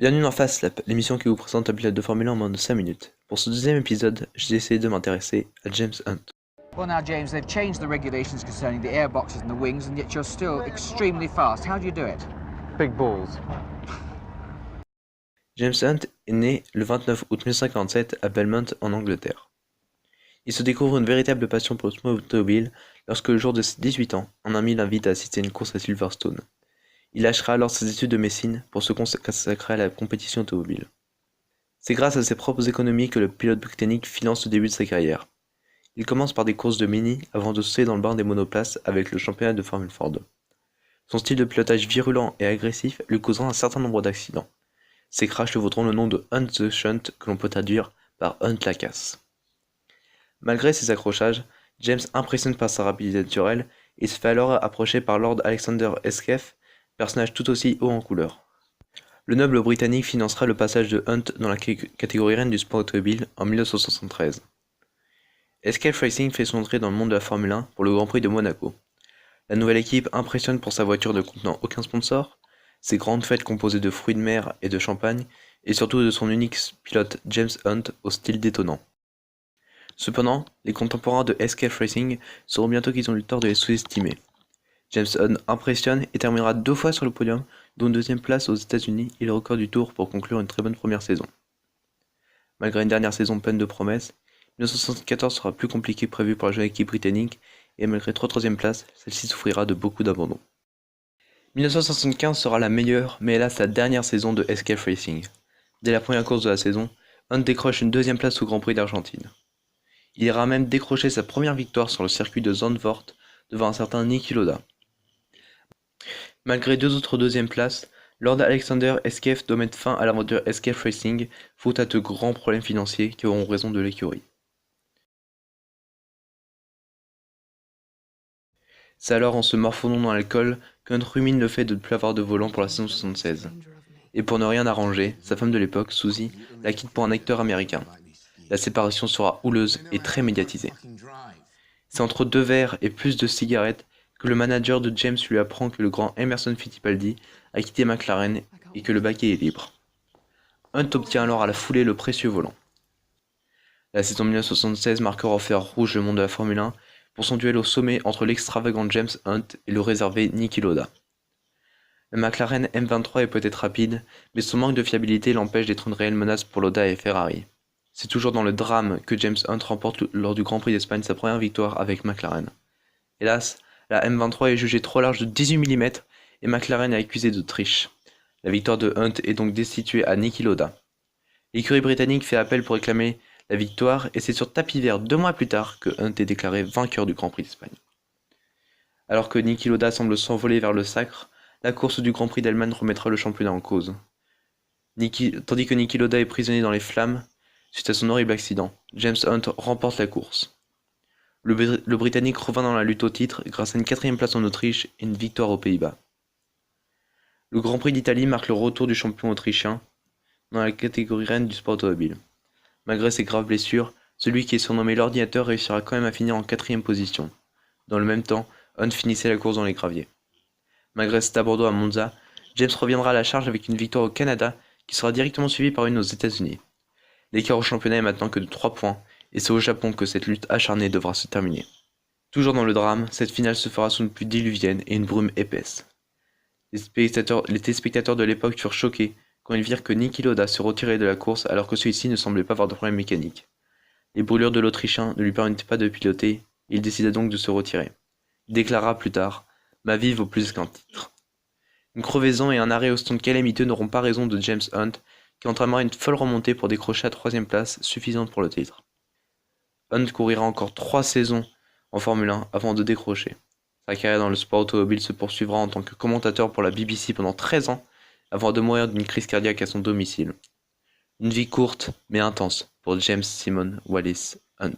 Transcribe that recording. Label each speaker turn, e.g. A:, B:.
A: Bienvenue dans Fast Lap, l'émission qui vous présente un pilote de Formule 1 en moins de 5 minutes. Pour ce deuxième épisode, j'ai essayé de m'intéresser à James Hunt.
B: Well now James, they've changed the regulations concerning the airboxes and the wings, and yet you're still extremely fast. How do you do it?
C: Big balls.
A: James Hunt est né le 29 août 1947 à Belmont en Angleterre. Il se découvre une véritable passion pour l'automobile lorsque le jour de ses 18 ans, un ami l'invite à assister à une course à Silverstone. Il lâchera alors ses études de médecine pour se consacrer à la compétition automobile. C'est grâce à ses propres économies que le pilote britannique finance le début de sa carrière. Il commence par des courses de mini avant de sauter dans le bain des monoplaces avec le championnat de Formule Ford. Son style de pilotage virulent et agressif lui causera un certain nombre d'accidents. Ces crashs lui vaudront le nom de Hunt the Shunt que l'on peut traduire par Hunt la casse. Malgré ses accrochages, James impressionne par sa rapidité naturelle et se fait alors approcher par Lord Alexander Eskeff, personnage tout aussi haut en couleur. Le noble britannique financera le passage de Hunt dans la catégorie reine du sport automobile en 1973. Eskeff Racing fait son entrée dans le monde de la Formule 1 pour le Grand Prix de Monaco. La nouvelle équipe impressionne pour sa voiture ne contenant aucun sponsor, ses grandes fêtes composées de fruits de mer et de champagne, et surtout de son unique pilote James Hunt au style détonnant. Cependant, les contemporains de Eskeff Racing sauront bientôt qu'ils ont eu le tort de les sous-estimer. James Hunt impressionne et terminera 2 fois sur le podium, dont une deuxième place aux États-Unis et le record du Tour pour conclure une très bonne première saison. Malgré une dernière saison pleine de promesses, 1974 sera plus compliqué que prévu pour la jeune équipe britannique et malgré 3 troisièmes places, celle-ci souffrira de beaucoup d'abandons. 1975 sera la meilleure, mais hélas la dernière saison de Eskeff Racing. Dès la première course de la saison, Hunt décroche une deuxième place au Grand Prix d'Argentine. Il ira même décrocher sa première victoire sur le circuit de Zandvoort devant un certain Niki Lauda. Malgré 2 autres deuxièmes places, Lord Alexander Eskeff doit mettre fin à l'aventure Eskeff Racing faute à de grands problèmes financiers qui auront raison de l'écurie. C'est alors en se morfondant dans l'alcool qu'Hunt rumine le fait de ne plus avoir de volant pour la saison 76. Et pour ne rien arranger, sa femme de l'époque, Susie, la quitte pour un acteur américain. La séparation sera houleuse et très médiatisée. C'est entre 2 verres et plus de cigarettes que le manager de James lui apprend que le grand Emerson Fittipaldi a quitté McLaren et que le baquet est libre. Hunt obtient alors à la foulée le précieux volant. La saison 1976 marquera au fer rouge le monde de la Formule 1 pour son duel au sommet entre l'extravagant James Hunt et le réservé Niki Lauda. Le McLaren M23 est peut-être rapide, mais son manque de fiabilité l'empêche d'être une réelle menace pour Lauda et Ferrari. C'est toujours dans le drame que James Hunt remporte lors du Grand Prix d'Espagne sa première victoire avec McLaren. Hélas, la M23 est jugée trop large de 18 mm et McLaren est accusé de triche. La victoire de Hunt est donc destituée à Niki Lauda. L'écurie britannique fait appel pour réclamer la victoire et c'est sur tapis vert 2 mois plus tard que Hunt est déclaré vainqueur du Grand Prix d'Espagne. Alors que Niki Lauda semble s'envoler vers le sacre, la course du Grand Prix d'Allemagne remettra le championnat en cause. Tandis que Niki Lauda est prisonnier dans les flammes, suite à son horrible accident, James Hunt remporte la course. Le Britannique revint dans la lutte au titre grâce à une 4ème place en Autriche et une victoire aux Pays-Bas. Le Grand Prix d'Italie marque le retour du champion autrichien dans la catégorie reine du sport automobile. Malgré ses graves blessures, celui qui est surnommé l'ordinateur réussira quand même à finir en 4ème position. Dans le même temps, Hunt finissait la course dans les graviers. Malgré cet abandon à Monza, James reviendra à la charge avec une victoire au Canada qui sera directement suivie par une aux États-Unis. L'écart au championnat est maintenant que de 3 points, et c'est au Japon que cette lutte acharnée devra se terminer. Toujours dans le drame, cette finale se fera sous une pluie diluvienne et une brume épaisse. Les téléspectateurs de l'époque furent choqués quand ils virent que Niki Lauda se retirait de la course alors que celui-ci ne semblait pas avoir de problème mécanique. Les brûlures de l'Autrichien ne lui permettaient pas de piloter, et il décida donc de se retirer. Il déclara plus tard « Ma vie vaut plus qu'un titre ». Une crevaison et un arrêt au stand calamiteux n'auront pas raison de James Hunt, qui entamera une folle remontée pour décrocher la 3ème place suffisante pour le titre. Hunt courira encore 3 saisons en Formule 1 avant de décrocher. Sa carrière dans le sport automobile se poursuivra en tant que commentateur pour la BBC pendant 13 ans avant de mourir d'une crise cardiaque à son domicile. Une vie courte mais intense pour James Simon Wallis Hunt.